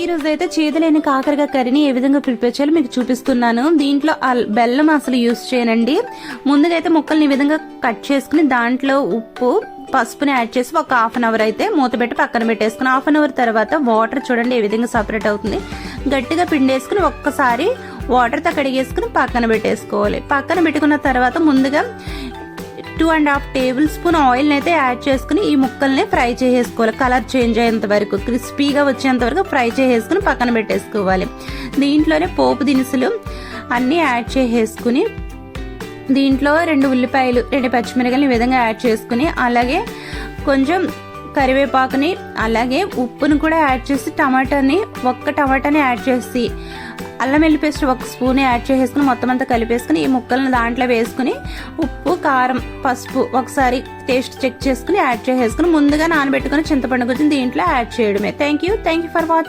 రోజు అయితే చేదులేని కాకరకాయ కర్రీని ఏ విధంగా ప్రిపేర్ చేయాలో మీకు చూపిస్తున్నాను. దీంట్లో బెల్లం అసలు యూస్ చేయనండి. ముందుగా అయితే ముక్కల్ని ఈ విధంగా కట్ చేసుకుని దాంట్లో ఉప్పు పసుపుని యాడ్ చేసి ఒక హాఫ్ అన్ అవర్ అయితే మూత పెట్టి పక్కన పెట్టేసుకుని హాఫ్ అన్ అవర్ తర్వాత వాటర్ చూడండి ఏ విధంగా సపరేట్ అవుతుంది. గట్టిగా పిండేసుకుని ఒక్కసారి వాటర్తో కడిగేసుకుని పక్కన పెట్టేసుకోవాలి. పక్కన పెట్టుకున్న తర్వాత ముందుగా 2.5 టేబుల్ స్పూన్ ఆయిల్ అయితే యాడ్ చేసుకుని ఈ ముక్కల్ని ఫ్రై చేసేసుకోవాలి. కలర్ చేంజ్ అయ్యేంత వరకు క్రిస్పీగా వచ్చేంత వరకు ఫ్రై చేసేసుకుని పక్కన పెట్టేసుకోవాలి. దీంట్లోనే పోపు దినుసులు అన్నీ యాడ్ చేసేసుకుని దీంట్లో 2 ఉల్లిపాయలు 2 పచ్చిమిరపకాయలు ఈ విధంగా యాడ్ చేసుకుని అలాగే కొంచెం కరివేపాకుని అలాగే ఉప్పును కూడా యాడ్ చేసి ఒక్క టమాటాని యాడ్ చేసి అల్లం వెల్లుల్లి పేస్ట్ 1 స్పూన్ యాడ్ చేసేసుకుని మొత్తం అంతా కలిపేసుకుని ఈ ముక్కలను దాంట్లో వేసుకుని ఉప్పు కారం పసుపు ఒకసారి టేస్ట్ చెక్ చేసుకుని యాడ్ చేసేసుకుని ముందుగా నానబెట్టుకుని చింతపండు గుజ్జుని దీంట్లో యాడ్ చేయడమే. Thank you for watching.